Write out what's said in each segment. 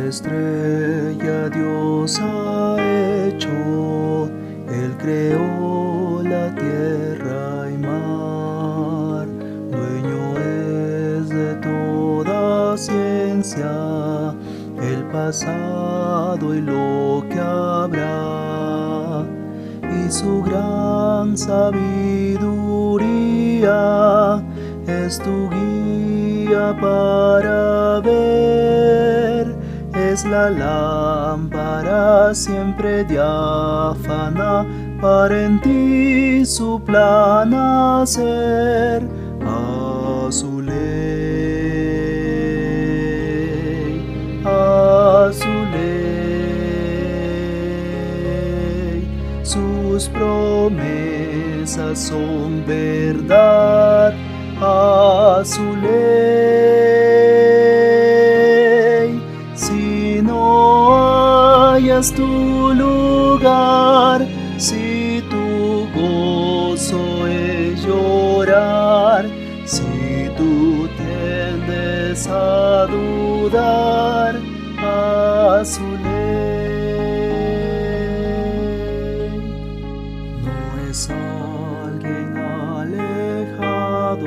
estrella Dios ha hecho, Él creó la tierra y mar, dueño es de toda ciencia, el pasado y lo que habrá, y su gran sabiduría es tu guía para ver. Es la lámpara siempre diáfana para en ti su plan hacer. A su ley, a su ley, sus promesas son verdad. A su ley, si no hallas tu lugar, si tu gozo es llorar, si tú tiendes a dudar, a su ley. No es alguien alejado,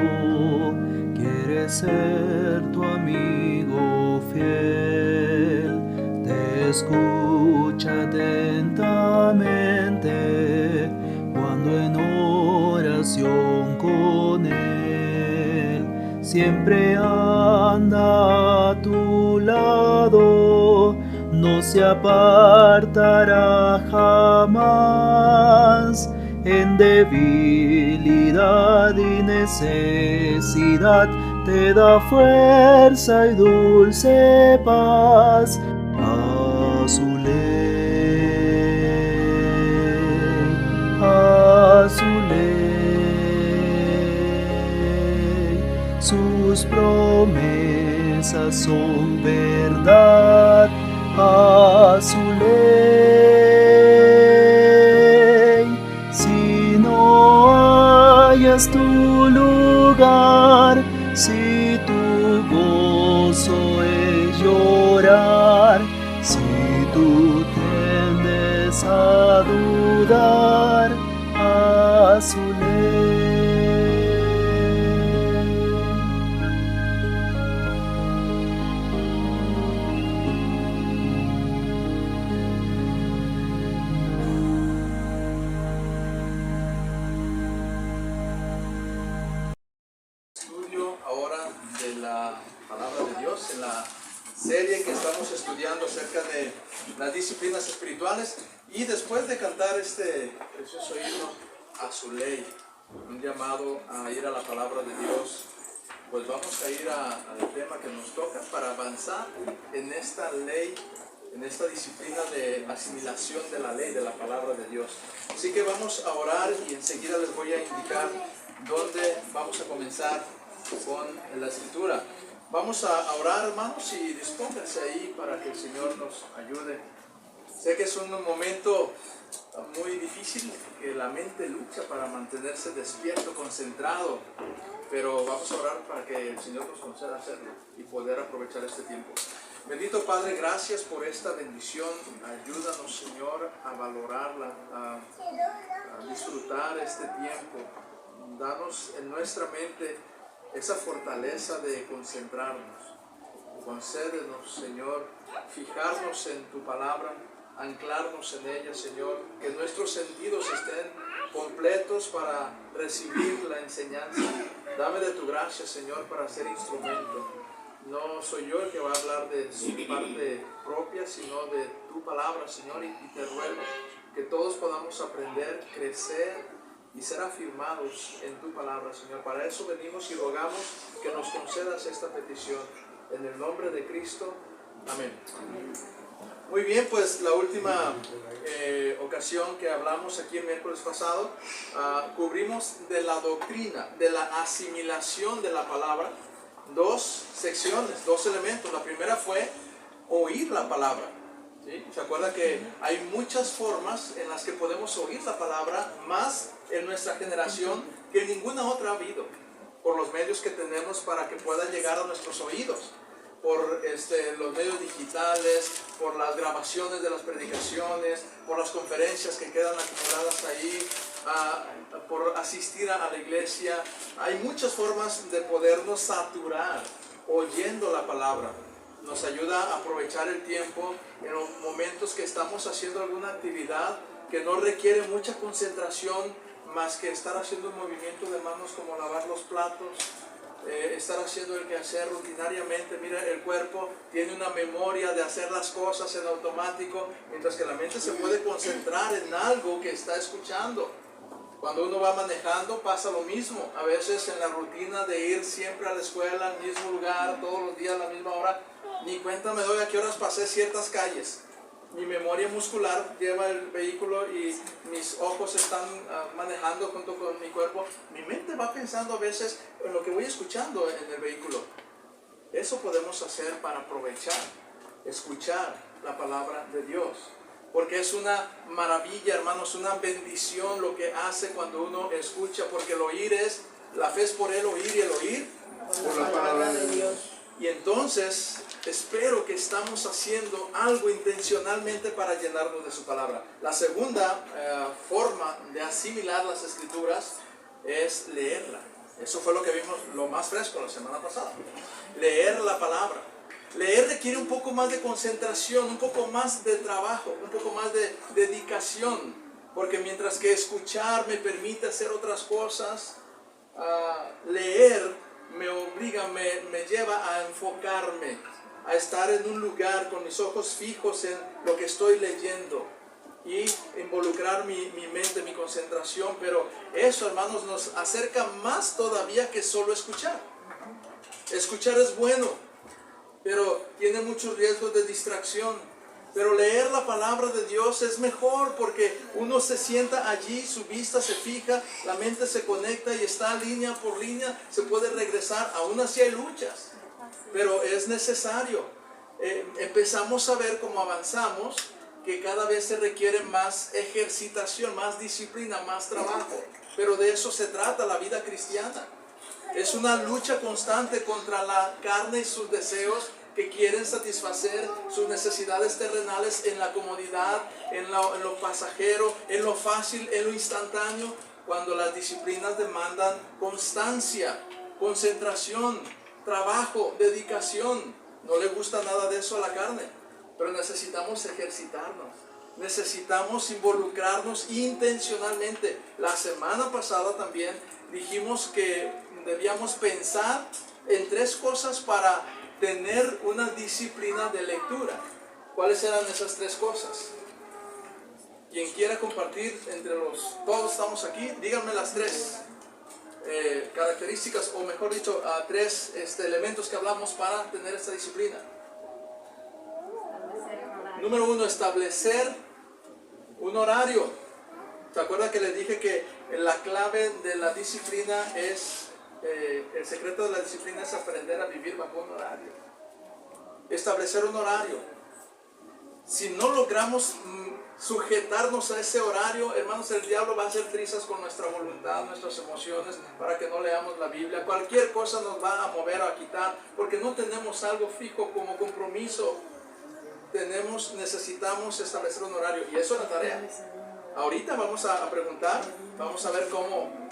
quiere ser tu amigo fiel, te escucha atentamente cuando en oración con él, siempre anda a tu lado, no se apartará jamás. En debilidad y necesidad te da fuerza y dulce paz. A su ley, a su ley, sus promesas son verdad. A su ley, si no hallas tu lugar, si tu gozo es llorar, si tú tiendes a dudar, a su ley. En la serie que estamos estudiando acerca de las disciplinas espirituales, y después de cantar este precioso himno a su ley, un llamado a ir a la palabra de Dios, pues vamos a ir al tema que nos toca para avanzar en esta ley, en esta disciplina de asimilación de la ley, de la palabra de Dios. Así que vamos a orar y enseguida les voy a indicar dónde vamos a comenzar con la escritura. Vamos a orar, hermanos, y dispónganse ahí para que el Señor nos ayude. Sé que es un momento muy difícil, que la mente lucha para mantenerse despierto, concentrado, pero vamos a orar para que el Señor nos conceda hacerlo y poder aprovechar este tiempo. Bendito Padre, gracias por esta bendición. Ayúdanos, Señor, a valorarla, a disfrutar este tiempo. Danos en nuestra mente esa fortaleza de concentrarnos. Concédenos, Señor, fijarnos en tu palabra, anclarnos en ella, Señor, que nuestros sentidos estén completos para recibir la enseñanza. Dame de tu gracia, Señor, para ser instrumento. No soy yo el que va a hablar de su parte propia, sino de tu palabra, Señor, y te ruego que todos podamos aprender, crecer y ser afirmados en tu palabra, Señor. Para eso venimos y rogamos que nos concedas esta petición. En el nombre de Cristo. Amén. Muy bien, pues la última ocasión que hablamos aquí el miércoles pasado, cubrimos de la doctrina, de la asimilación de la palabra, dos secciones, dos elementos. La primera fue oír la palabra. ¿Sí? ¿Se acuerda que hay muchas formas en las que podemos oír la palabra, más en nuestra generación que ninguna otra ha habido, por los medios que tenemos para que pueda llegar a nuestros oídos? por los medios digitales, por las grabaciones de las predicaciones, por las conferencias que quedan acumuladas ahí, por asistir a la iglesia. Hay muchas formas de podernos saturar oyendo la palabra. Nos ayuda a aprovechar el tiempo en los momentos que estamos haciendo alguna actividad que no requiere mucha concentración, más que estar haciendo un movimiento de manos como lavar los platos, estar haciendo el quehacer rutinariamente. Mira, el cuerpo tiene una memoria de hacer las cosas en automático, mientras que la mente se puede concentrar en algo que está escuchando. Cuando uno va manejando pasa lo mismo. A veces en la rutina de ir siempre a la escuela, al mismo lugar, todos los días a la misma hora, ni cuenta me doy a qué horas pasé ciertas calles. Mi memoria muscular lleva el vehículo y mis ojos están manejando junto con mi cuerpo. Mi mente va pensando a veces en lo que voy escuchando en el vehículo. Eso podemos hacer para aprovechar, escuchar la palabra de Dios. Porque es una maravilla, hermanos, una bendición lo que hace cuando uno escucha. Porque el oír es, la fe es por el oír y el oír por la palabra de Dios. Y entonces espero que estamos haciendo algo intencionalmente para llenarnos de su palabra. La segunda forma de asimilar las escrituras es leerla. Eso fue lo que vimos, lo más fresco la semana pasada. Leer la palabra. Leer requiere un poco más de concentración, un poco más de trabajo, un poco más de dedicación. Porque mientras que escuchar me permite hacer otras cosas, leer me obliga, me lleva a enfocarme, a estar en un lugar con mis ojos fijos en lo que estoy leyendo y involucrar mi mente, mi concentración. Pero eso, hermanos, nos acerca más todavía que solo escuchar. Escuchar es bueno, pero tiene muchos riesgos de distracción. Pero leer la palabra de Dios es mejor, porque uno se sienta allí, su vista se fija, la mente se conecta y está línea por línea, se puede regresar. Aún así hay luchas, pero es necesario. Empezamos a ver cómo avanzamos, que cada vez se requiere más ejercitación, más disciplina, más trabajo. Pero de eso se trata la vida cristiana. Es una lucha constante contra la carne y sus deseos, que quieren satisfacer sus necesidades terrenales en la comodidad, en lo pasajero, en lo fácil, en lo instantáneo, cuando las disciplinas demandan constancia, concentración, trabajo, dedicación. No le gusta nada de eso a la carne, pero necesitamos ejercitarnos, necesitamos involucrarnos intencionalmente. La semana pasada también dijimos que debíamos pensar en 3 cosas para tener una disciplina de lectura. ¿Cuáles eran esas 3 cosas? Quien quiera compartir entre todos estamos aquí, díganme las 3 características, o mejor dicho, 3 elementos que hablamos para tener esta disciplina. Número 1, establecer un horario. ¿Se acuerdan que les dije que la clave de la disciplina es... el secreto de la disciplina es aprender a vivir bajo un horario, establecer un horario? Si no logramos sujetarnos a ese horario, hermanos, el diablo va a hacer trizas con nuestra voluntad, nuestras emociones, para que no leamos la Biblia. Cualquier cosa nos va a mover o a quitar, porque no tenemos algo fijo como compromiso. Necesitamos establecer un horario, y eso es la tarea. Ahorita vamos a preguntar, vamos a ver cómo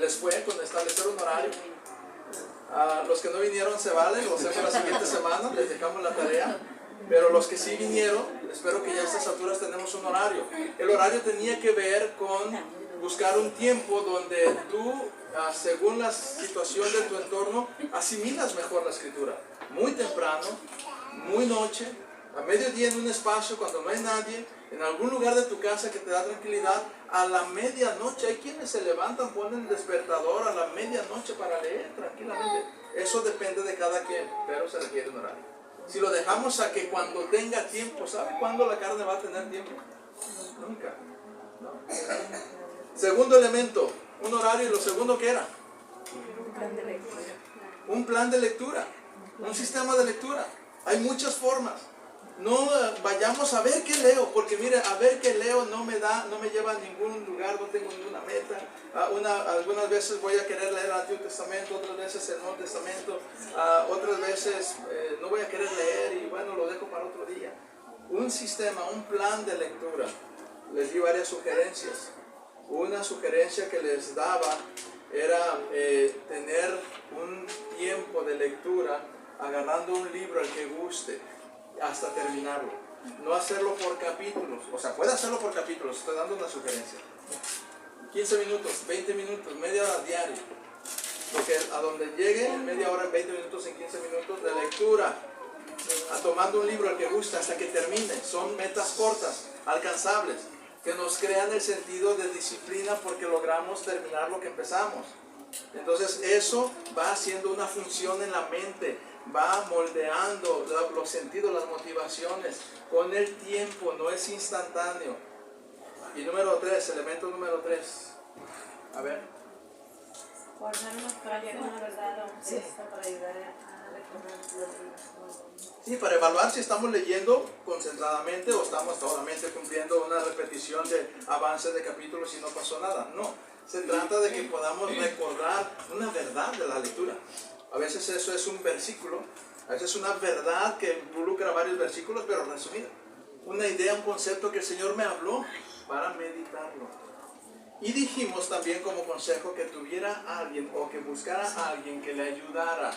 les fue con establecer un horario. A los que no vinieron se vale, lo hacemos la siguiente semana, les dejamos la tarea. Pero los que sí vinieron, espero que ya a estas alturas tenemos un horario. El horario tenía que ver con buscar un tiempo donde tú, según la situación de tu entorno, asimilas mejor la escritura. Muy temprano, muy noche, a mediodía en un espacio cuando no hay nadie, en algún lugar de tu casa que te da tranquilidad. A la medianoche, hay quienes se levantan, ponen el despertador a la medianoche para leer tranquilamente. Eso depende de cada quien, pero se requiere un horario. Si lo dejamos a que cuando tenga tiempo, ¿sabe cuándo la carne va a tener tiempo? Nunca, ¿no? Segundo elemento, un horario. ¿Y lo segundo qué era? Un plan de lectura. Un plan de lectura, un sistema de lectura. Hay muchas formas. no vayamos a ver qué leo, porque mire, a ver qué leo no me lleva a ningún lugar, no tengo ninguna meta. Algunas veces voy a querer leer el Antiguo Testamento, otras veces el Nuevo Testamento, otras veces no voy a querer leer y bueno, lo dejo para otro día. Un sistema, un plan de lectura. Les di varias sugerencias. Una sugerencia que les daba era tener un tiempo de lectura agarrando un libro al que guste hasta terminarlo. No hacerlo por capítulos, o sea, puede hacerlo por capítulos, estoy dando una sugerencia. 15 minutos, 20 minutos, media hora diario. Porque a donde llegue, media hora, 20 minutos, en 15 minutos de lectura, tomando un libro al que guste hasta que termine. Son metas cortas, alcanzables, que nos crean el sentido de disciplina porque logramos terminar lo que empezamos. Entonces eso va haciendo una función en la mente, va moldeando los sentidos, las motivaciones con el tiempo, no es instantáneo. Y número 3, elemento número 3, a ver. Guardarnos para llegar a una verdad honesta para ayudar a recordar los libros. Sí, para evaluar si estamos leyendo concentradamente o estamos solamente cumpliendo una repetición de avance de capítulos y no pasó nada. No, se trata de que podamos recordar una verdad de la lectura. A veces eso es un versículo, a veces es una verdad que involucra varios versículos, pero resumida. Una idea, un concepto que el Señor me habló para meditarlo. Y dijimos también como consejo que tuviera alguien o que buscara a alguien que le ayudara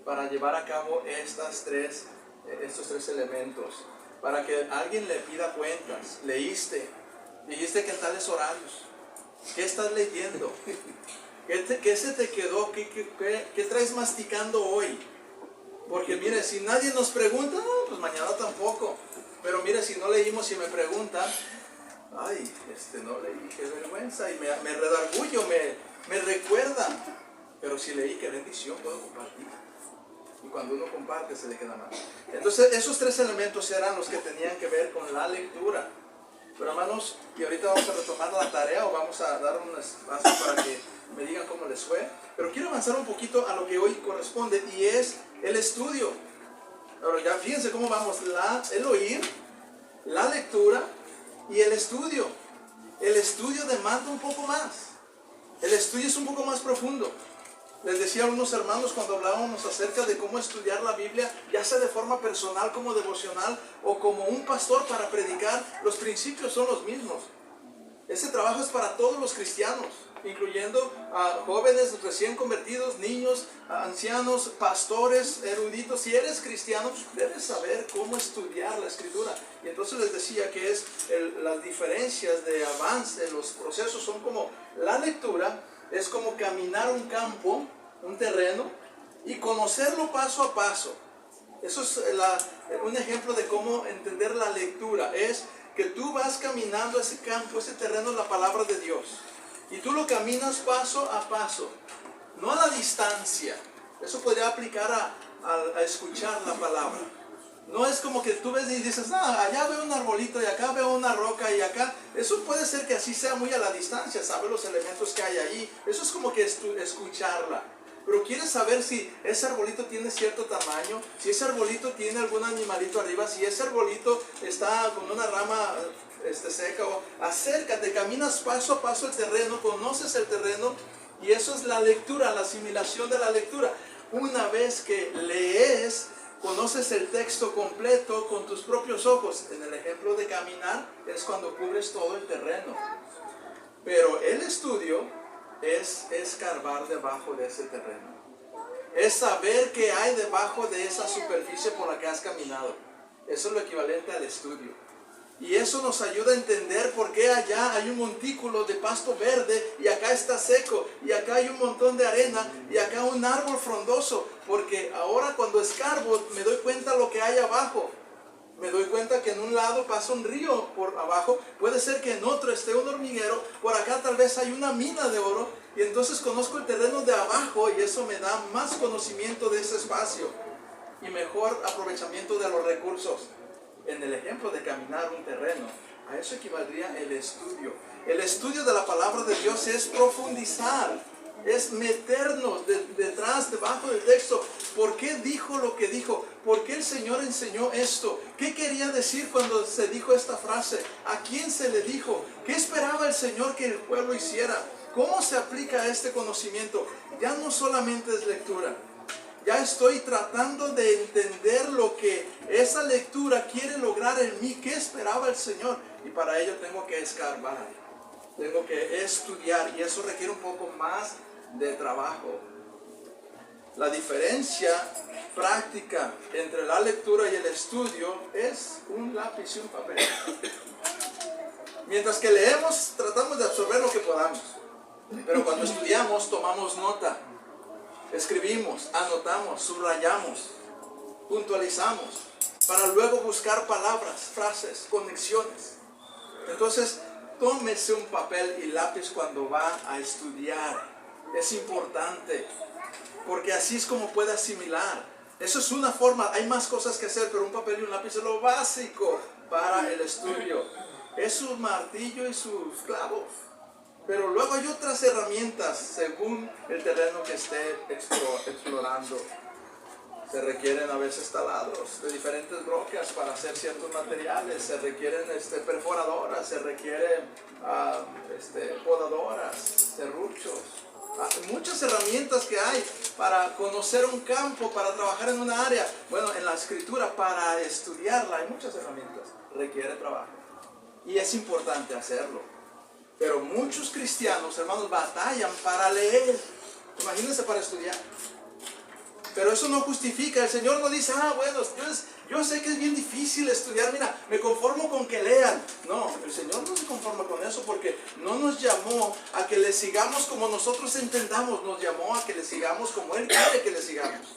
para llevar a cabo estos tres elementos. Para que alguien le pida cuentas. Dijiste que en tales horarios. ¿Qué estás leyendo? ¿Qué se te quedó? ¿Qué traes masticando hoy? Porque mire, si nadie nos pregunta, no, pues mañana tampoco. Pero mire, si no leímos y me preguntan, ay, no leí, qué vergüenza, y me redargullo, me recuerda. Pero si leí, qué bendición, puedo compartir. Y cuando uno comparte, se le queda más. Entonces, esos 3 elementos eran los que tenían que ver con la lectura. Pero hermanos, y ahorita vamos a retomar la tarea o vamos a dar un espacio para que me digan cómo les fue. Pero quiero avanzar un poquito a lo que hoy corresponde y es el estudio. Ahora ya fíjense cómo vamos, el oír, la lectura y el estudio. El estudio demanda un poco más. El estudio es un poco más profundo. Les decía a unos hermanos cuando hablábamos acerca de cómo estudiar la Biblia, ya sea de forma personal como devocional o como un pastor para predicar, los principios son los mismos. Ese trabajo es para todos los cristianos, incluyendo a jóvenes recién convertidos, niños, ancianos, pastores, eruditos. Si eres cristiano, debes saber cómo estudiar la Escritura. Y entonces les decía que las diferencias de avance, los procesos son como la lectura. Es como caminar un campo, un terreno, y conocerlo paso a paso. Eso es un ejemplo de cómo entender la lectura. Es que tú vas caminando ese campo, ese terreno, la palabra de Dios. Y tú lo caminas paso a paso, no a la distancia. Eso podría aplicar a escuchar la palabra. No es como que tú ves y dices, allá veo un arbolito y acá veo una roca y acá. Eso puede ser que así sea muy a la distancia, sabes los elementos que hay ahí. Eso es como que escucharla. Pero quieres saber si ese arbolito tiene cierto tamaño, si ese arbolito tiene algún animalito arriba, si ese arbolito está con una rama seca. Acércate, caminas paso a paso el terreno, conoces el terreno y eso es la lectura, la asimilación de la lectura. Una vez que lees, conoces el texto completo con tus propios ojos. En el ejemplo de caminar es cuando cubres todo el terreno. Pero el estudio es escarbar debajo de ese terreno. Es saber qué hay debajo de esa superficie por la que has caminado. Eso es lo equivalente al estudio. Y eso nos ayuda a entender por qué allá hay un montículo de pasto verde y acá está seco, y acá hay un montón de arena y acá un árbol frondoso. Porque ahora cuando escarbo me doy cuenta lo que hay abajo. Me doy cuenta que en un lado pasa un río por abajo, puede ser que en otro esté un hormiguero, por acá tal vez hay una mina de oro, y entonces conozco el terreno de abajo y eso me da más conocimiento de ese espacio y mejor aprovechamiento de los recursos. En el ejemplo de caminar un terreno, a eso equivaldría el estudio. El estudio de la palabra de Dios es profundizar, es meternos debajo del texto. ¿Por qué dijo lo que dijo. ¿Por qué el Señor enseñó esto? ¿Qué quería decir cuando se dijo esta frase? ¿A quién se le dijo? ¿Qué esperaba el Señor que el pueblo hiciera? ¿Cómo se aplica este conocimiento? Ya no solamente es lectura. Ya estoy tratando de entender lo que esa lectura quiere lograr en mí. ¿Qué esperaba el Señor? Y para ello tengo que escarbar. Tengo que estudiar. Y eso requiere un poco más de trabajo. La diferencia práctica entre la lectura y el estudio es un lápiz y un papel. Mientras que leemos, tratamos de absorber lo que podamos. Pero cuando estudiamos, tomamos nota. Escribimos, anotamos, subrayamos, puntualizamos, para luego buscar palabras, frases, conexiones. Entonces, tómese un papel y lápiz cuando va a estudiar. Es importante, porque así es como puede asimilar. Eso es una forma, hay más cosas que hacer, pero un papel y un lápiz es lo básico para el estudio. Es su martillo y sus clavos. Pero luego hay otras herramientas según el terreno que esté explorando. Se requieren a veces taladros de diferentes rocas para hacer ciertos materiales. Se requieren perforadoras, se requieren podadoras, serruchos. Muchas herramientas que hay para conocer un campo, para trabajar en una área. Bueno, en la escritura, para estudiarla, hay muchas herramientas. Requiere trabajo. Y es importante hacerlo. Pero muchos cristianos, hermanos, batallan para leer. Imagínense para estudiar. Pero eso no justifica. El Señor no dice, bueno, yo sé que es bien difícil estudiar. Mira, me conformo con que lean. No, el Señor no se conforma con eso porque no nos llamó a que le sigamos como nosotros entendamos. Nos llamó a que le sigamos como Él quiere que le sigamos.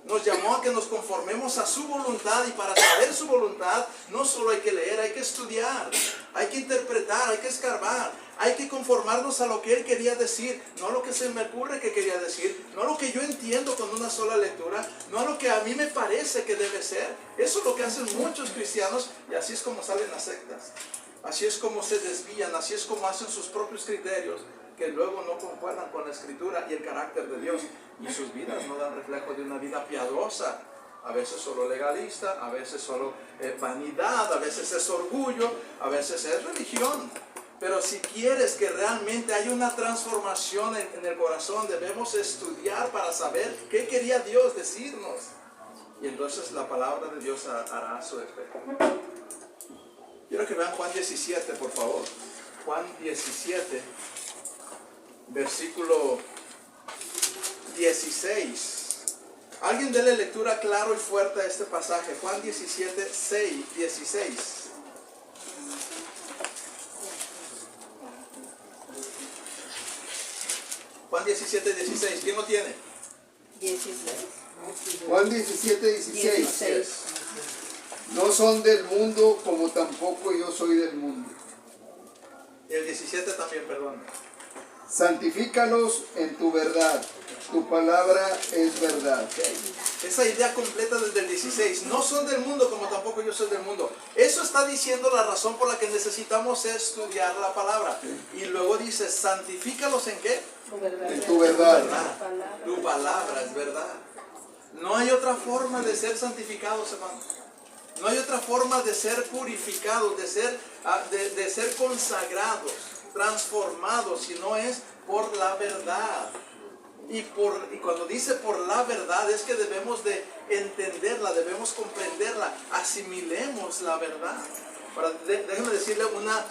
Nos llamó a que nos conformemos a su voluntad, y para saber su voluntad no solo hay que leer, hay que estudiar, hay que interpretar, hay que escarbar, hay que conformarnos a lo que Él quería decir, no a lo que se me ocurre que quería decir, no a lo que yo entiendo con una sola lectura, no a lo que a mí me parece que debe ser. Eso es lo que hacen muchos cristianos, y así es como salen las sectas, así es como se desvían, así es como hacen sus propios criterios, que luego no concuerdan con la Escritura y el carácter de Dios, y sus vidas no dan reflejo de una vida piadosa. A veces solo legalista, a veces solo vanidad, a veces es orgullo, a veces es religión. Pero si quieres que realmente haya una transformación en el corazón, debemos estudiar para saber qué quería Dios decirnos. Y entonces la palabra de Dios hará su efecto. Quiero que vean Juan 17, por favor. Juan 17. Versículo 16. Alguien dele lectura claro y fuerte a este pasaje. Juan 17, 16. Juan 17, 16. ¿Quién lo tiene? 16. Juan 17, 16. No son del mundo, como tampoco yo soy del mundo. Y el 17 también, perdón. Santifícalos en tu verdad. Tu palabra es verdad. Esa idea completa desde el 16. No son del mundo como tampoco yo soy del mundo. Eso está diciendo la razón por la que necesitamos estudiar la palabra. Y luego dice, santifícalos ¿en qué? En tu verdad. Tu palabra es verdad. No hay otra forma de ser santificados, hermanos. No hay otra forma de ser purificados, de ser consagrados, transformados, si no es por la verdad. Y cuando dice por la verdad, es que debemos de entenderla, debemos comprenderla, asimilemos la verdad. Déjenme decirle una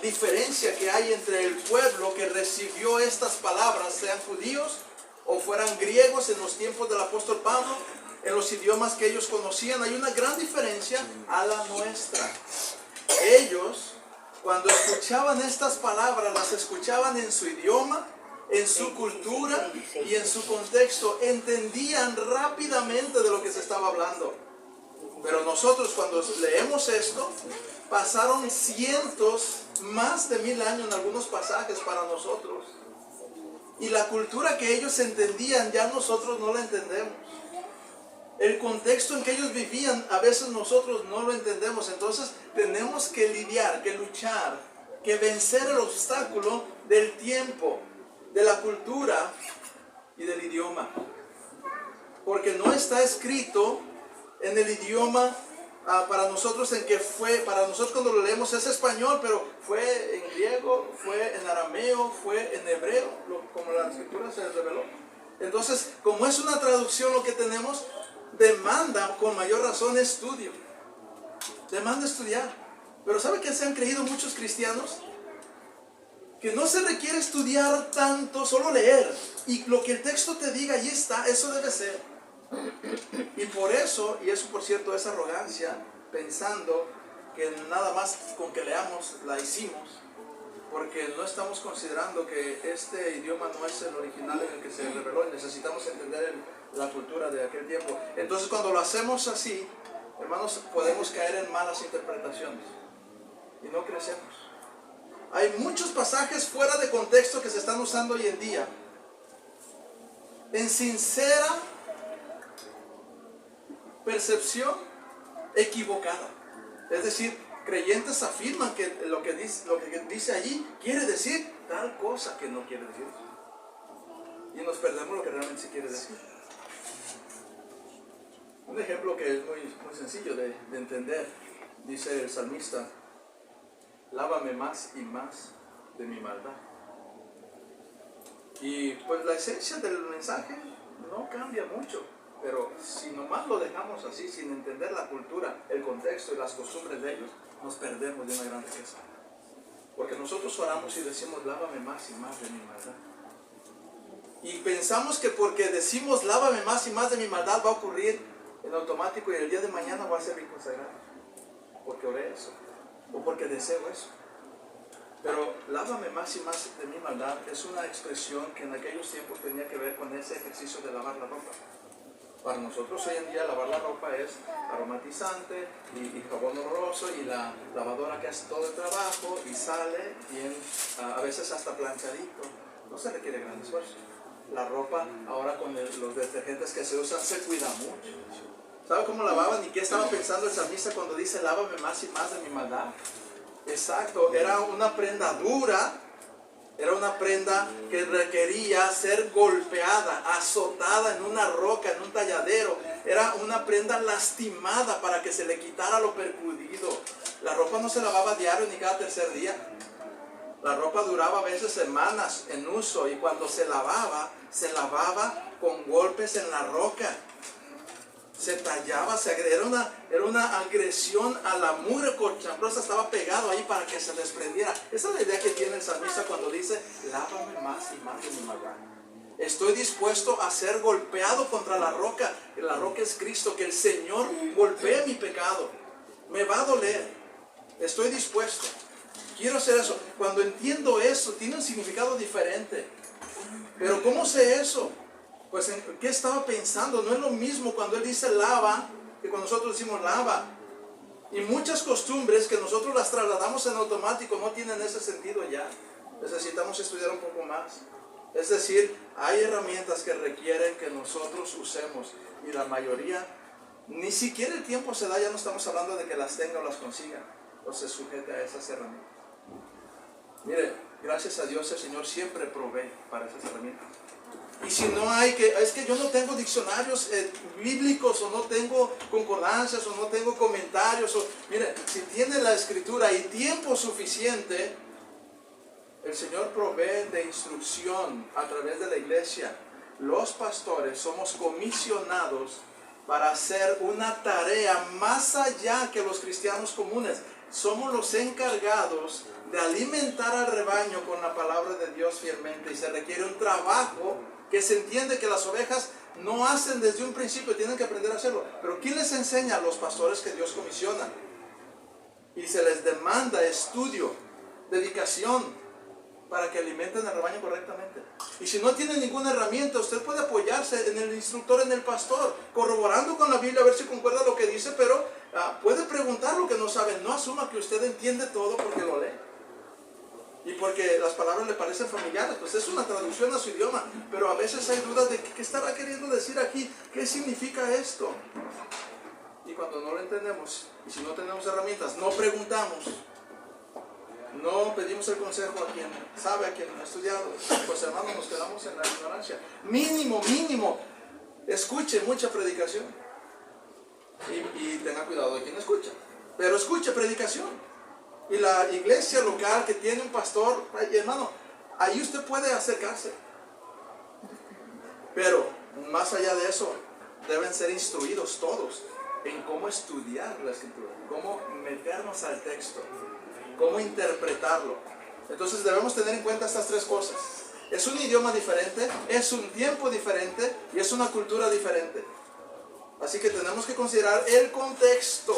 diferencia que hay entre el pueblo que recibió estas palabras, sean judíos o fueran griegos en los tiempos del apóstol Pablo, en los idiomas que ellos conocían. Hay una gran diferencia a la nuestra. Ellos, cuando escuchaban estas palabras, las escuchaban en su idioma, en su cultura y en su contexto. Entendían rápidamente de lo que se estaba hablando. Pero nosotros, cuando leemos esto, pasaron cientos, más de 1000 años en algunos pasajes para nosotros. Y la cultura que ellos entendían, ya nosotros no la entendemos. El contexto en que ellos vivían, a veces nosotros no lo entendemos. Entonces tenemos que lidiar, que luchar, que vencer el obstáculo del tiempo, de la cultura y del idioma. porque no está escrito en el idioma para nosotros para nosotros cuando lo leemos es español, pero fue en griego, fue en arameo, fue en hebreo, como la escritura se reveló. Entonces, como es una traducción lo que tenemos, demanda con mayor razón estudio. Demanda estudiar. Pero ¿sabe qué se han creído muchos cristianos? Que no se requiere estudiar tanto, solo leer. Y lo que el texto te diga, ahí está, eso debe ser. Y por eso, y eso por cierto es arrogancia, pensando que nada más con que leamos la hicimos, porque no estamos considerando que este idioma no es el original en el que se reveló y necesitamos entender la cultura de aquel tiempo. Entonces cuando lo hacemos así, hermanos, podemos caer en malas interpretaciones y no crecemos. Hay muchos pasajes fuera de contexto que se están usando hoy en día en sincera percepción equivocada. Es decir, creyentes afirman que lo que dice allí quiere decir tal cosa que no quiere decir. Y nos perdemos lo que realmente se quiere decir. Un ejemplo que es muy sencillo de entender, dice el salmista: lávame más y más de mi maldad. Y pues la esencia del mensaje no cambia mucho, pero si nomás lo dejamos así, sin entender la cultura, el contexto y las costumbres de ellos, nos perdemos de una gran riqueza. Porque nosotros oramos y decimos: lávame más y más de mi maldad. Y pensamos que porque decimos lávame más y más de mi maldad va a ocurrir en automático y el día de mañana va a ser consagrado. Porque oré eso, o porque deseo eso. Pero lávame más y más de mi maldad es una expresión que en aquellos tiempos tenía que ver con ese ejercicio de lavar la ropa. Para nosotros hoy en día lavar la ropa es aromatizante y jabón oloroso y la lavadora que hace todo el trabajo y sale bien, a veces hasta planchadito. No se requiere gran esfuerzo. La ropa ahora con los detergentes que se usan se cuida mucho. ¿Sabe cómo lavaban y qué estaba pensando el salmista cuando dice lávame más y más de mi maldad? Exacto, era una prenda dura, era una prenda que requería ser golpeada, azotada en una roca, en un talladero. Era una prenda lastimada para que se le quitara lo percudido. La ropa no se lavaba diario ni cada tercer día. La ropa duraba a veces semanas en uso y cuando se lavaba con golpes en la roca. Se tallaba, era una agresión a la mugre cochambrosa, estaba pegado ahí para que se desprendiera. Esa es la idea que tiene el salmista cuando dice, lávame más y más de mi maldad. Estoy dispuesto a ser golpeado contra la roca. La roca es Cristo, que el Señor golpee mi pecado. Me va a doler. Estoy dispuesto. Quiero hacer eso. Cuando entiendo eso, tiene un significado diferente. Pero ¿cómo sé eso? Pues en qué estaba pensando. No es lo mismo cuando él dice lava que cuando nosotros decimos lava. Y muchas costumbres que nosotros las trasladamos en automático no tienen ese sentido ya. Necesitamos estudiar un poco más. Es decir, hay herramientas que requieren que nosotros usemos y la mayoría ni siquiera el tiempo se da. Ya no estamos hablando de que las tenga o las consiga o se sujete a esas herramientas. Mire, gracias a Dios el Señor siempre provee para esas herramientas. Y si no hay es que yo no tengo diccionarios bíblicos o no tengo concordancias o no tengo comentarios. Mire, si tiene la escritura y tiempo suficiente, el Señor provee de instrucción a través de la iglesia. Los pastores somos comisionados para hacer una tarea más allá que los cristianos comunes. Somos los encargados de alimentar al rebaño con la palabra de Dios fielmente. Y se requiere un trabajo que se entiende que las ovejas no hacen desde un principio, tienen que aprender a hacerlo. Pero ¿quién les enseña? A los pastores que Dios comisiona. Y se les demanda estudio, dedicación, para que alimenten al rebaño correctamente. Y si no tiene ninguna herramienta, usted puede apoyarse en el instructor, en el pastor, corroborando con la Biblia a ver si concuerda lo que dice, pero puede preguntar lo que no sabe. No asuma que usted entiende todo porque lo lee. Y porque las palabras le parecen familiares, pues es una traducción a su idioma, pero a veces hay dudas de qué estará queriendo decir aquí, qué significa esto. Y cuando no lo entendemos, y si no tenemos herramientas, no preguntamos, no pedimos el consejo a quien sabe, a quien ha estudiado, pues hermanos, nos quedamos en la ignorancia. Mínimo, escuche mucha predicación. Y tenga cuidado de quien escucha. Pero escuche predicación. Y la iglesia local que tiene un pastor, ay, hermano, ahí usted puede acercarse. Pero más allá de eso, deben ser instruidos todos en cómo estudiar la escritura, cómo meternos al texto, cómo interpretarlo. Entonces debemos tener en cuenta estas tres cosas. Es un idioma diferente, es un tiempo diferente y es una cultura diferente. Así que tenemos que considerar el contexto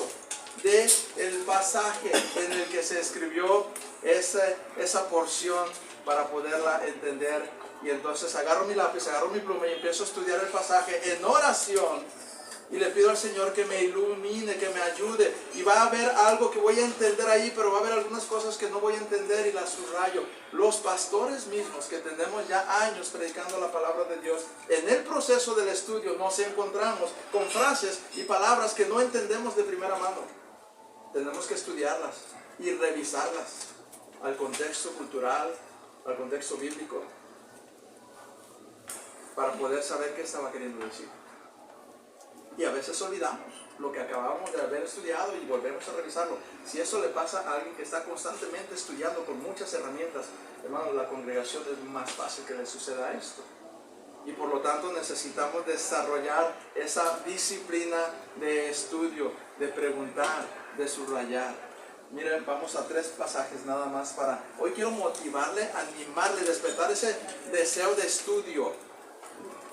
del pasaje en el que se escribió esa porción para poderla entender. Y entonces agarro mi lápiz, agarro mi pluma y empiezo a estudiar el pasaje en oración. Y le pido al Señor que me ilumine, que me ayude. Y va a haber algo que voy a entender ahí, pero va a haber algunas cosas que no voy a entender y las subrayo. Los pastores mismos que tenemos ya años predicando la palabra de Dios, en el proceso del estudio nos encontramos con frases y palabras que no entendemos de primera mano. Tenemos que estudiarlas y revisarlas al contexto cultural, al contexto bíblico, para poder saber qué estaba queriendo decir. Y a veces olvidamos lo que acabamos de haber estudiado y volvemos a revisarlo. Si eso le pasa a alguien que está constantemente estudiando con muchas herramientas, hermano, la congregación es más fácil que le suceda esto. Y por lo tanto necesitamos desarrollar esa disciplina de estudio, de preguntar, de subrayar. Miren, vamos a 3 pasajes nada más para... Hoy quiero motivarle, animarle, despertar ese deseo de estudio.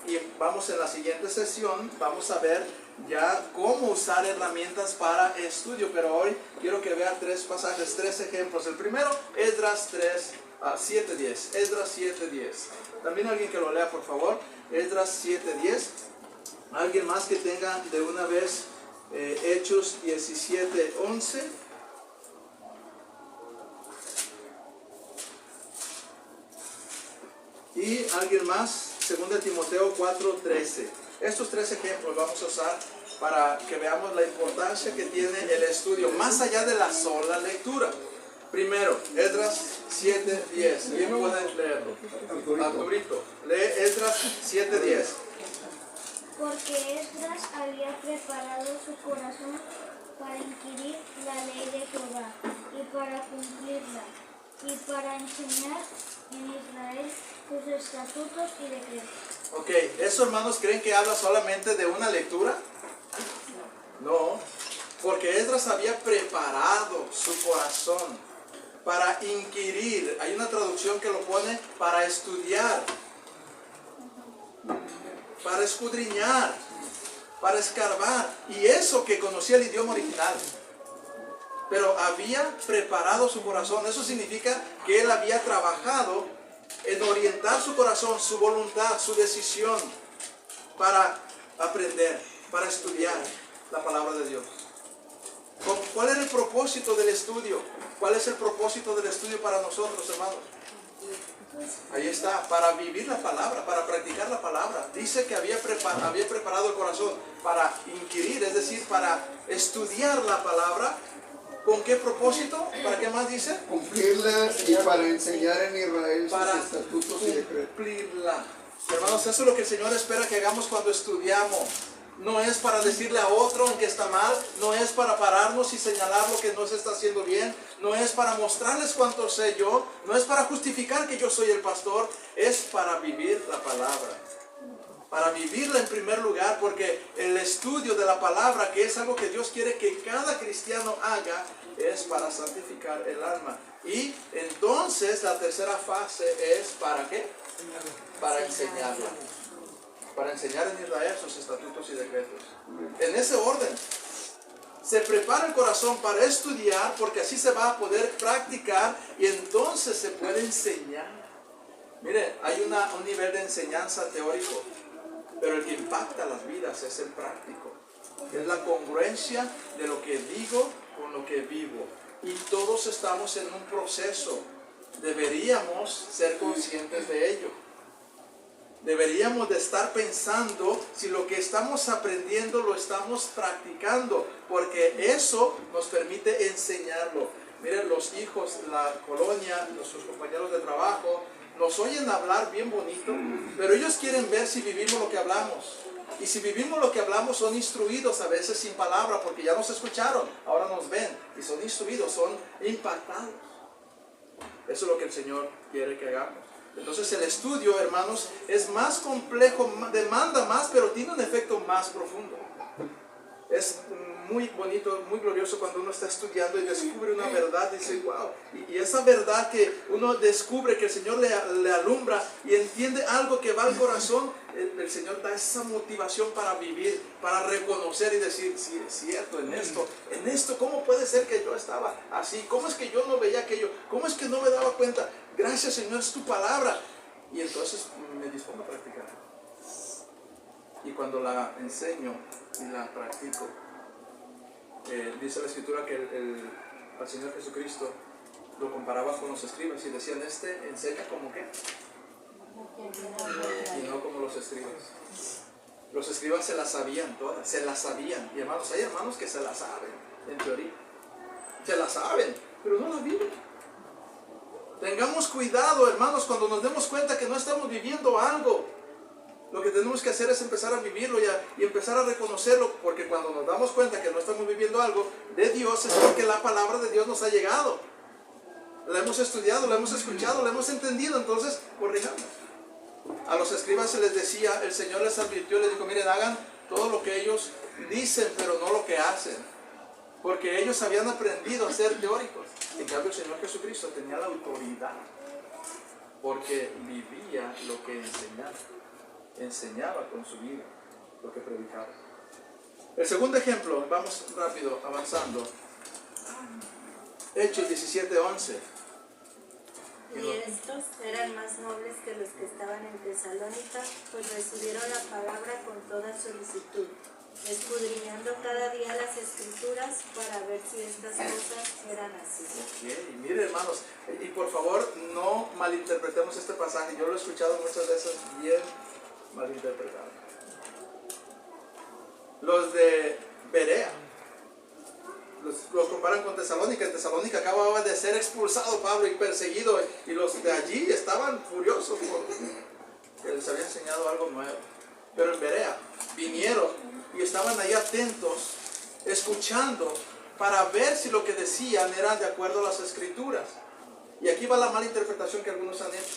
Y vamos en la siguiente sesión, vamos a ver ya cómo usar herramientas para estudio. Pero hoy quiero que vea 3 pasajes, 3 ejemplos. El primero, Esdras 7:10. Esdras 7:10. También alguien que lo lea, por favor. Esdras 7:10. Alguien más que tenga de una vez Hechos 17:11. Y alguien más, 2 Timoteo 4:13. Estos 3 ejemplos vamos a usar para que veamos la importancia que tiene el estudio, más allá de la sola lectura. Primero, Esdras 7:10. ¿Quién puede leerlo? Arturito. Lee Esdras 7:10. Porque Esdras había preparado su corazón para inquirir la ley de Jehová y para cumplirla, y para enseñar en Israel sus estatutos y decretos. Ok, ¿esos hermanos creen que habla solamente de una lectura? No, porque Esdras había preparado su corazón para inquirir. Hay una traducción que lo pone para estudiar, para escudriñar, para escarbar. Y eso que conocía el idioma original. Pero había preparado su corazón. Eso significa que él había trabajado en orientar su corazón, su voluntad, su decisión para aprender, para estudiar la palabra de Dios. ¿Cuál era el propósito del estudio? ¿Cuál es el propósito del estudio para nosotros, hermanos? Ahí está, para vivir la palabra, para practicar la palabra. Dice que había preparado el corazón para inquirir, es decir, para estudiar la palabra. ¿Con qué propósito? ¿Para qué más dice? Cumplirla y para enseñar en Israel sus estatutos y decretos. Cumplirla. Hermanos, eso es lo que el Señor espera que hagamos cuando estudiamos. No es para decirle a otro en que está mal, no es para pararnos y señalar lo que no se está haciendo bien, no es para mostrarles cuánto sé yo, no es para justificar que yo soy el pastor, es para vivir la palabra. Para vivirla en primer lugar, porque el estudio de la palabra, que es algo que Dios quiere que cada cristiano haga, es para santificar el alma. Y entonces la tercera fase es ¿para qué? Para enseñarla. Para enseñar en Israel sus estatutos y decretos. En ese orden. Se prepara el corazón para estudiar, porque así se va a poder practicar y entonces se puede enseñar. Mire, hay un nivel de enseñanza teórico, pero el que impacta las vidas es el práctico. Es la congruencia de lo que digo con lo que vivo. Y todos estamos en un proceso. Deberíamos ser conscientes de ello. Deberíamos de estar pensando si lo que estamos aprendiendo lo estamos practicando, porque eso nos permite enseñarlo. Miren, los hijos, la colonia, nuestros compañeros de trabajo, nos oyen hablar bien bonito, pero ellos quieren ver si vivimos lo que hablamos. Y si vivimos lo que hablamos, son instruidos a veces sin palabra, porque ya nos escucharon, ahora nos ven y son instruidos, son impactados. Eso es lo que el Señor quiere que hagamos. Entonces el estudio, hermanos, es más complejo, demanda más, pero tiene un efecto más profundo. Es muy bonito, muy glorioso cuando uno está estudiando y descubre una verdad y dice, wow. Y esa verdad que uno descubre, que el Señor le alumbra y entiende algo que va al corazón, el Señor da esa motivación para vivir, para reconocer y decir, sí, es cierto, en esto, ¿cómo puede ser que yo estaba así? ¿Cómo es que yo no veía aquello? ¿Cómo es que no me daba cuenta? Gracias, Señor, es tu palabra. Y entonces me dispongo a practicar. Y cuando la enseño y la practico, dice la Escritura que al Señor Jesucristo lo comparaba con los escribas y decían, enseña como qué y no como los escribas. Los escribas se las sabían todas, se las sabían. Y hermanos, hay hermanos que se las saben, en teoría. Se las saben, pero no las viven. Tengamos cuidado, hermanos, cuando nos demos cuenta que no estamos viviendo algo. Lo que tenemos que hacer es empezar a vivirlo y empezar a reconocerlo, porque cuando nos damos cuenta que no estamos viviendo algo de Dios, es porque la palabra de Dios nos ha llegado. La hemos estudiado, la hemos escuchado, la hemos entendido, entonces corrijamos. A los escribas se les decía, el Señor les advirtió, les dijo, miren, hagan todo lo que ellos dicen, pero no lo que hacen. Porque ellos habían aprendido a ser teóricos. En cambio, el Señor Jesucristo tenía la autoridad, porque vivía lo que enseñaba. Enseñaba con su vida lo que predicaba. El segundo ejemplo, vamos rápido, avanzando. Hechos 17:11. Y estos eran más nobles que los que estaban en Tesalónica, pues recibieron la palabra con toda solicitud, escudriñando cada día las Escrituras para ver si estas cosas eran así. Okay. Mire, hermanos, y por favor no malinterpretemos este pasaje. Yo lo he escuchado muchas veces bien malinterpretado. Los de Berea los comparan con Tesalónica. En Tesalónica acababa de ser expulsado Pablo y perseguido, y los de allí estaban furiosos porque les había enseñado algo nuevo. Pero en Berea vinieron y estaban ahí atentos, escuchando, para ver si lo que decían era de acuerdo a las Escrituras. Y aquí va la mala interpretación que algunos han hecho.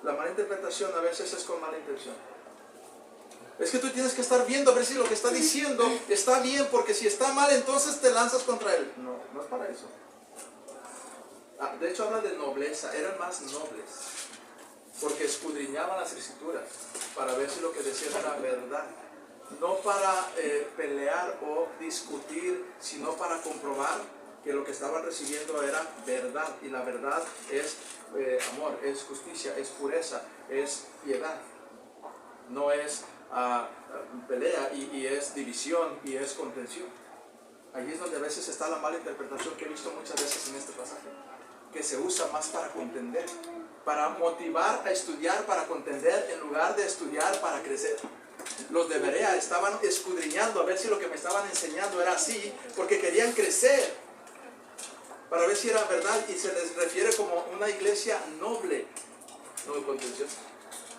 La mala interpretación a veces es con mala intención. Es que tú tienes que estar viendo a ver si lo que está diciendo está bien, porque si está mal, entonces te lanzas contra él. No, no es para eso. De hecho habla de nobleza, eran más nobles, porque escudriñaban las Escrituras para ver si lo que decían era verdad. No para pelear o discutir, sino para comprobar que lo que estaban recibiendo era verdad. Y la verdad es amor, es justicia, es pureza, es piedad. No es pelea y es división y es contención. Allí es donde a veces está la mala interpretación que he visto muchas veces en este pasaje, que se usa más para contender, para motivar a estudiar para contender en lugar de estudiar para crecer. Los de Berea estaban escudriñando a ver si lo que me estaban enseñando era así, porque querían crecer, para ver si era verdad, y se les refiere como una iglesia noble, no de contención.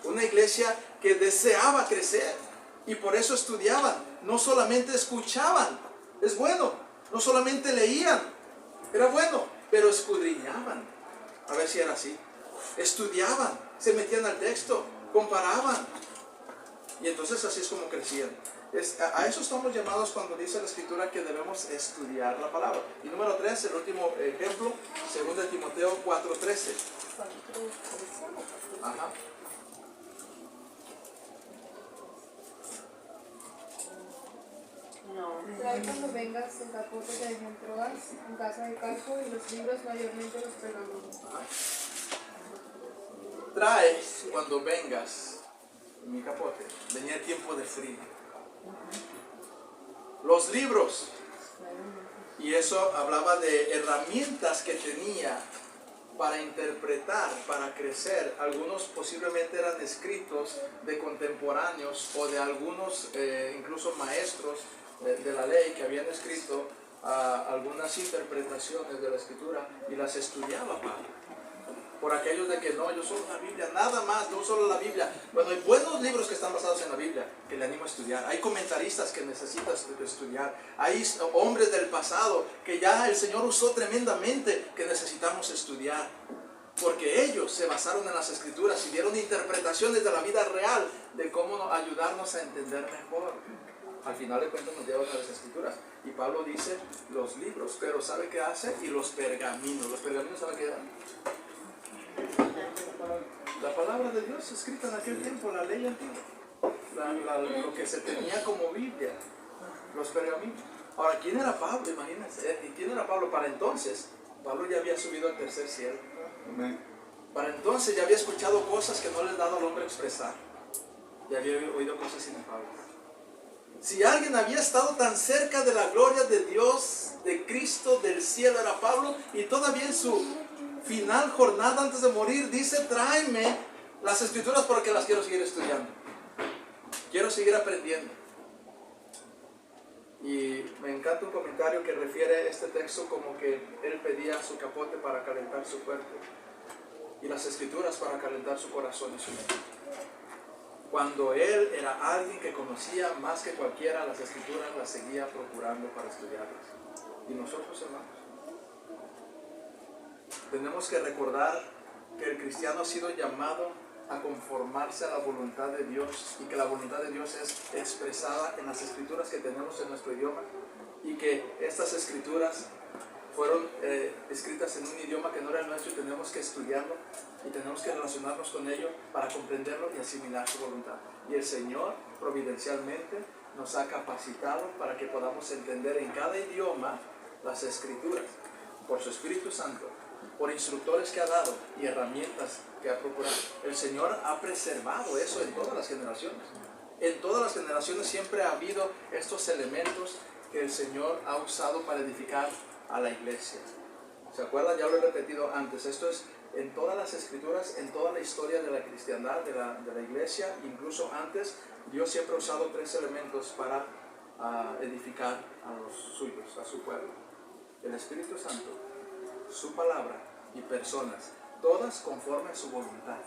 Una iglesia que deseaba crecer, y por eso estudiaban. No solamente escuchaban, es bueno. No solamente leían, era bueno, pero escudriñaban a ver si era así. Estudiaban, se metían al texto, comparaban, y entonces así es como crecían. A eso estamos llamados cuando dice la Escritura que debemos estudiar la palabra. Y número 3, el último ejemplo, 2 Timoteo 4:13. Ajá. Trae cuando vengas en capote que dejen Troas, en casa de Carpo, y los libros mayormente los pergaminos. Trae cuando vengas, en mi capote, venía el tiempo de frío. Los libros, y eso hablaba de herramientas que tenía para interpretar, para crecer. Algunos posiblemente eran escritos de contemporáneos o de algunos incluso maestros de la ley que habían escrito algunas interpretaciones de la Escritura y las estudiaba Pablo. por aquellos de que no, yo solo la Biblia, nada más, no solo la Biblia. Bueno, hay buenos libros que están basados en la Biblia, que le animo a estudiar. Hay comentaristas que necesitas estudiar. Hay hombres del pasado que ya el Señor usó tremendamente, que necesitamos estudiar. Porque ellos se basaron en las Escrituras y dieron interpretaciones de la vida real, de cómo ayudarnos a entender mejor. Al final de cuentas nos llevan a las Escrituras. Y Pablo dice los libros, pero ¿sabe qué hace? Y los pergaminos. ¿Los pergaminos sabe qué eran? La palabra de Dios escrita en aquel tiempo, la ley antigua. Lo que se tenía como Biblia. Los pergaminos. Ahora, ¿quién era Pablo? Imagínense. ¿Y quién era Pablo para entonces? Pablo ya había subido al tercer cielo. Para entonces ya había escuchado cosas que no les daba al hombre expresar. Ya había oído cosas inefables. Si alguien había estado tan cerca de la gloria de Dios, de Cristo, del cielo, era Pablo. Y todavía en su final jornada antes de morir dice: tráeme las Escrituras porque las quiero seguir estudiando. Quiero seguir aprendiendo. Y me encanta un comentario que refiere este texto como que él pedía su capote para calentar su cuerpo y las Escrituras para calentar su corazón y su mente. Cuando él era alguien que conocía más que cualquiera las Escrituras, las seguía procurando para estudiarlas. Y nosotros, hermanos, tenemos que recordar que el cristiano ha sido llamado a conformarse a la voluntad de Dios, y que la voluntad de Dios es expresada en las Escrituras que tenemos en nuestro idioma, y que estas Escrituras fueron escritas en un idioma que no era el nuestro, y tenemos que estudiarlo y tenemos que relacionarnos con ello para comprenderlo y asimilar su voluntad. Y el Señor providencialmente nos ha capacitado para que podamos entender en cada idioma las Escrituras por su Espíritu Santo, por instructores que ha dado y herramientas que ha procurado. El Señor ha preservado eso en todas las generaciones. En todas las generaciones siempre ha habido estos elementos que el Señor ha usado para edificar a la iglesia. ¿Se acuerdan? Ya lo he repetido antes. Esto es en todas las Escrituras, en toda la historia de la cristiandad, de la iglesia, incluso antes. Dios siempre ha usado tres elementos para edificar a los suyos, a su pueblo: el Espíritu Santo, su palabra y personas, todas conforme a su voluntad.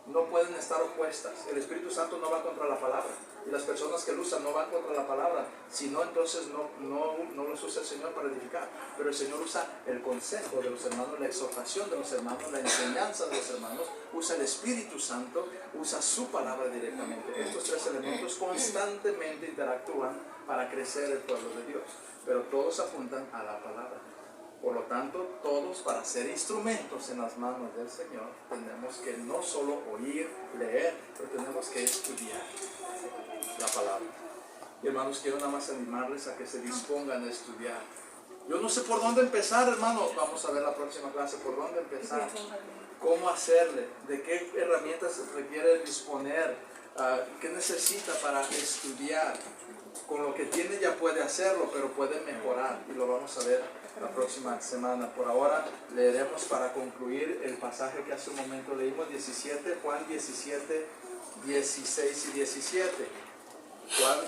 No pueden estar opuestas. El Espíritu Santo no va contra la palabra, y las personas que lo usan no van contra la palabra. Si no, entonces no los usa el Señor para edificar. Pero el Señor usa el consejo de los hermanos, la exhortación de los hermanos, la enseñanza de los hermanos, usa el Espíritu Santo, usa su palabra directamente. Estos tres elementos constantemente interactúan para crecer el pueblo de Dios, pero todos apuntan a la palabra. Por lo tanto, todos, para ser instrumentos en las manos del Señor, tenemos que no solo oír, leer, pero tenemos que estudiar la palabra. Y hermanos, quiero nada más animarles a que se dispongan a estudiar. Yo no sé por dónde empezar, hermano. Vamos a ver la próxima clase por dónde empezar, cómo hacerle, de qué herramientas requiere disponer, qué necesita para estudiar. Con lo que tiene ya puede hacerlo, pero puede mejorar, y lo vamos a ver la próxima semana. Por ahora leeremos para concluir el pasaje que hace un momento leímos, 17, Juan 17, 16 y 17.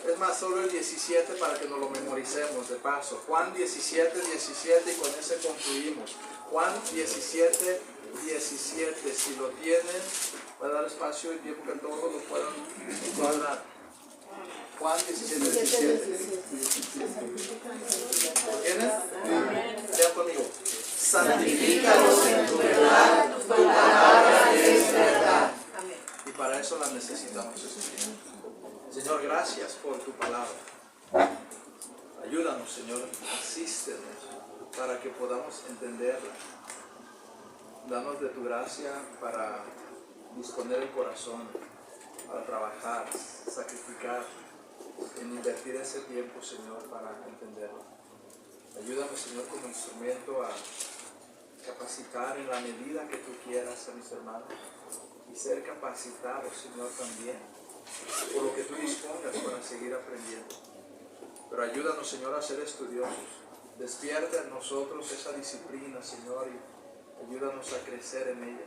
Es más, solo el 17 para que nos lo memoricemos de paso. Juan 17, 17, y con ese concluimos. Juan 17, 17. Si lo tienen, voy a dar espacio y tiempo que todos lo puedan encuadrar. Juan 17, 17. ¿Lo tienen? Vean conmigo. Santifícalos en tu verdad, tu palabra es verdad. Y para eso la necesitamos estudiar. Señor, gracias por tu palabra. Ayúdanos, Señor, asístenos para que podamos entenderla. Danos de tu gracia para disponer el corazón, para trabajar, sacrificar, en invertir ese tiempo, Señor, para entenderlo. Ayúdame, Señor, como instrumento a capacitar en la medida que tú quieras a mis hermanos, y ser capacitado, Señor, también por lo que tú dispongas para seguir aprendiendo. Pero ayúdanos, Señor, a ser estudiosos. Despierta en nosotros esa disciplina, Señor, y ayúdanos a crecer en ella.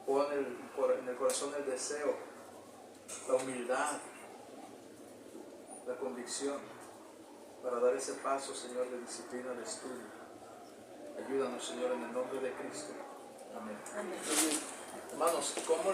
Pon en el corazón el deseo, la humildad, la convicción para dar ese paso, Señor, de disciplina, de estudio. Ayúdanos, Señor, en el nombre de Cristo. Amén. Hermanos, ¿cómo